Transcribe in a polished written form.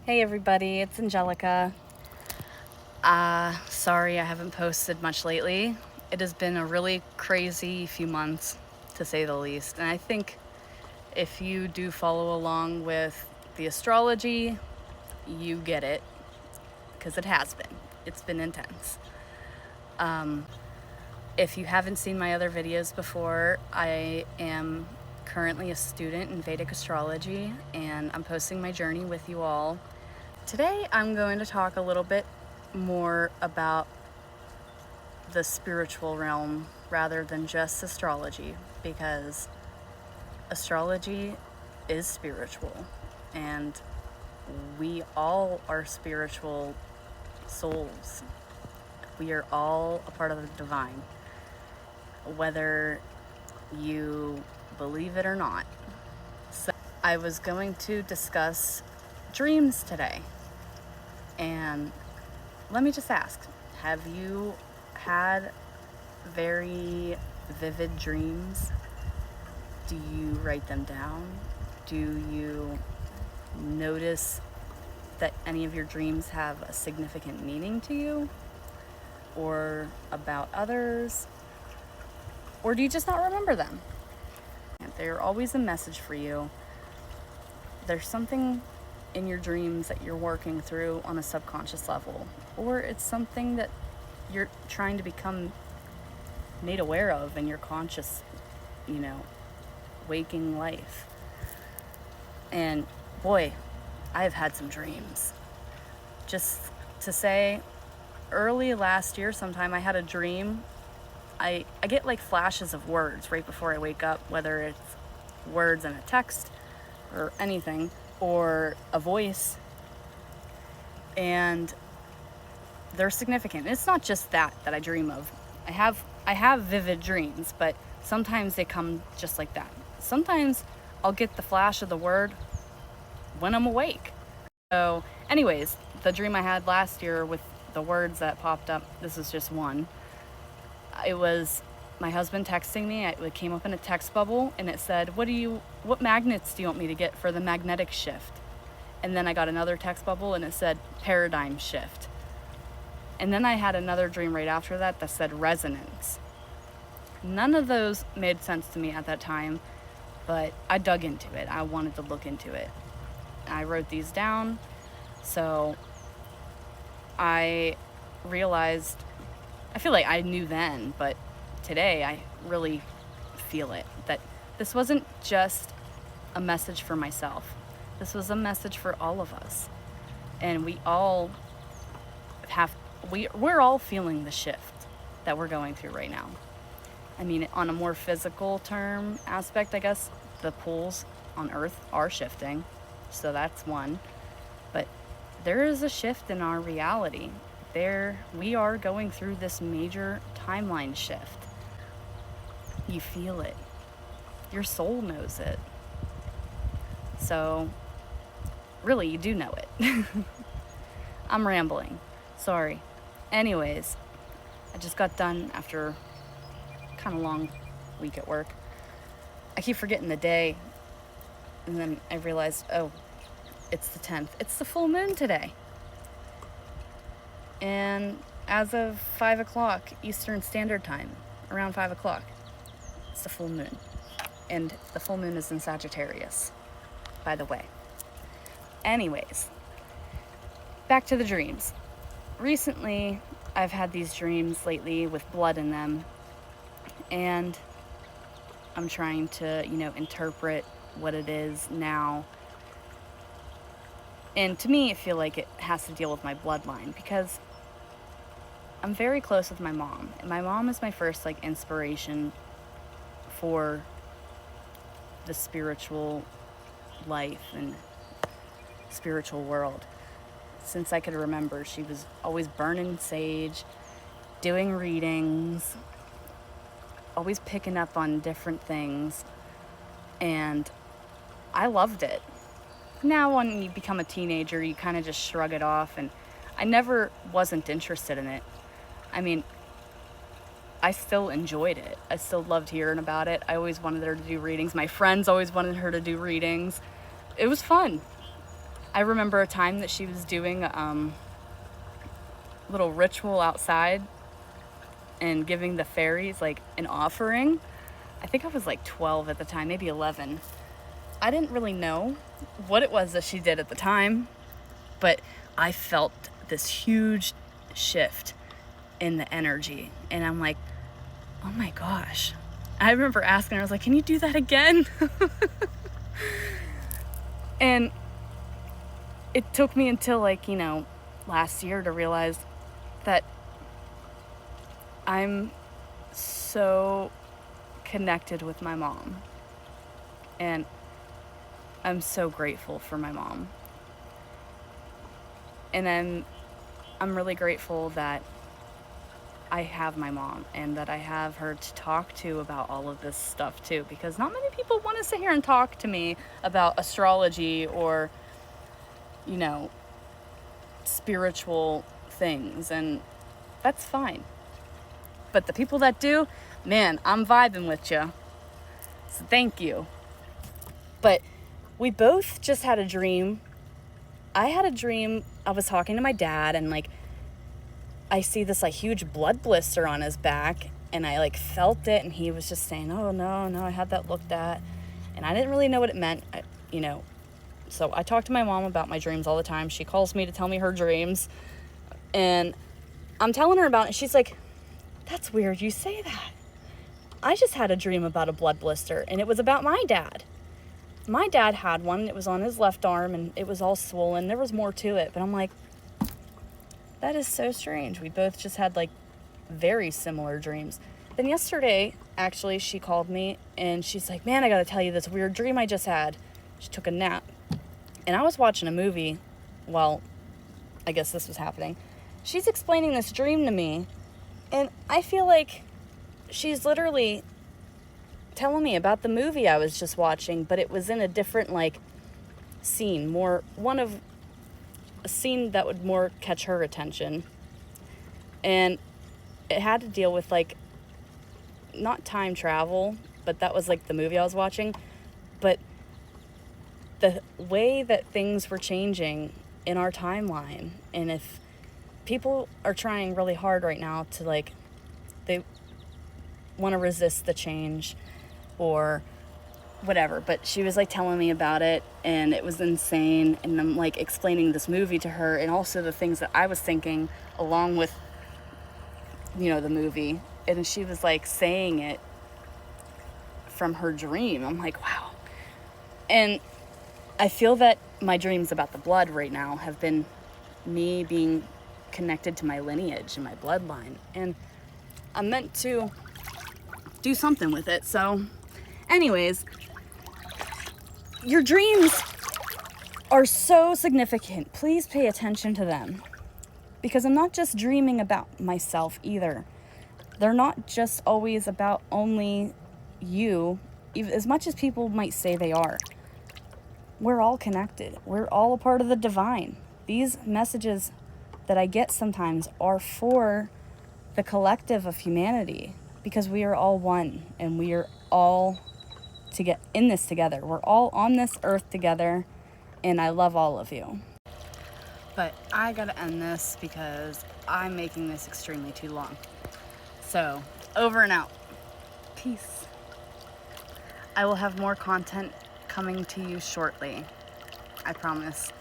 Hey everybody, it's Angelica. Sorry I haven't posted much lately. It has been a really crazy few months, to say the least. And I think if you do follow along with the astrology, you get it, because it has been. It's been intense. If you haven't seen my other videos before, I am currently a student in Vedic astrology, and I'm posting my journey with you all. Today I'm going to talk a little bit more about the spiritual realm rather than just astrology, because astrology is spiritual and we all are spiritual souls. We are all a part of the divine, whether you believe it or not. So I was going to discuss dreams today. And let me just ask, have you had very vivid dreams? Do you write them down? Do you notice that any of your dreams have a significant meaning to you? Or about others? Or do you just not remember them? They're always a message for you. There's something in your dreams that you're working through on a subconscious level, or it's something that you're trying to become made aware of in your conscious, waking life. And boy, I've had some dreams. Just to say, early last year sometime I had a dream. I get like flashes of words right before I wake up, whether it's words in a text or anything, or a voice, and they're significant. It's not just that I dream of. I have vivid dreams, but sometimes they come just like that. Sometimes I'll get the flash of the word when I'm awake. So anyways, the dream I had last year with the words that popped up, this is just one. It was my husband texting me. It came up in a text bubble and it said, what magnets do you want me to get for the magnetic shift? And then I got another text bubble and it said paradigm shift. And then I had another dream right after that that said resonance. None of those made sense to me at that time, but I dug into it. I wanted to look into it. I wrote these down. So I realized, I feel like I knew then, but today I really feel it, that this wasn't just a message for myself. This was a message for all of us. And we're all feeling the shift that we're going through right now. I mean, on a more physical term aspect, I guess, the poles on Earth are shifting. So that's one. But there is a shift in our reality. We are going through this major timeline shift. You feel it. Your soul knows it. So, really, you do know it. I'm rambling. Sorry. Anyways, I just got done after kind of long week at work. I keep forgetting the day, and then I realized, oh, it's the 10th. It's the full moon today. And as of 5 o'clock Eastern Standard Time, around 5 o'clock, it's the full moon. And the full moon is in Sagittarius, by the way. Anyways, back to the dreams. Recently, I've had these dreams lately with blood in them, and I'm trying to, interpret what it is now. And to me, I feel like it has to deal with my bloodline, because I'm very close with my mom. And my mom is my first, inspiration for the spiritual life and spiritual world. Since I could remember, she was always burning sage, doing readings, always picking up on different things, and I loved it. Now when you become a teenager, you kind of just shrug it off, and I never wasn't interested in it. I mean, I still enjoyed it. I still loved hearing about it. I always wanted her to do readings. My friends always wanted her to do readings. It was fun. I remember a time that she was doing little ritual outside and giving the fairies like an offering. I think I was like 12 at the time, maybe 11. I didn't really know what it was that she did at the time, but I felt this huge shift in the energy. And I'm like, oh my gosh. I remember asking her, I was like, can you do that again? And it took me until like, last year to realize that I'm so connected with my mom. And I'm so grateful for my mom. And I'm really grateful that I have my mom and that I have her to talk to about all of this stuff too, because not many people want to sit here and talk to me about astrology or, spiritual things, and that's fine. But the people that do, man, I'm vibing with you. So thank you. But we both just had a dream. I had a dream. I was talking to my dad, and like I see this like huge blood blister on his back, and I like felt it, and he was just saying, oh no, I had that looked at, and I didn't really know what it meant, So I talk to my mom about my dreams all the time. She calls me to tell me her dreams, and I'm telling her about it. She's like, that's weird you say that. I just had a dream about a blood blister, and it was about my dad. My dad had one. It was on his left arm, and it was all swollen. There was more to it, but I'm like, that is so strange. We both just had like very similar dreams. Then yesterday, actually, she called me, and she's like, man, I gotta tell you this weird dream I just had. She took a nap, and I was watching a movie while I guess this was happening. She's explaining this dream to me, and I feel like she's literally telling me about the movie I was just watching, but it was in a different like scene, a scene that would more catch her attention. And it had to deal with like not time travel, but that was like the movie I was watching, but the way that things were changing in our timeline. And if people are trying really hard right now to like, they want to resist the change or whatever, but she was like telling me about it, and it was insane. And I'm like explaining this movie to her, and also the things that I was thinking along with the movie, and she was like saying it from her dream. I'm like, wow. And I feel that my dreams about the blood right now have been me being connected to my lineage and my bloodline, and I'm meant to do something with it. So anyways, your dreams are so significant. Please pay attention to them, because I'm not just dreaming about myself either. They're not just always about only you, as much as people might say they are. We're all connected. We're all a part of the divine. These messages that I get sometimes are for the collective of humanity, because we are all one, and we are all to get in this together. We're all on this earth together, and I love all of you. But I gotta end this because I'm making this extremely too long. So, over and out. Peace. I will have more content coming to you shortly. I promise.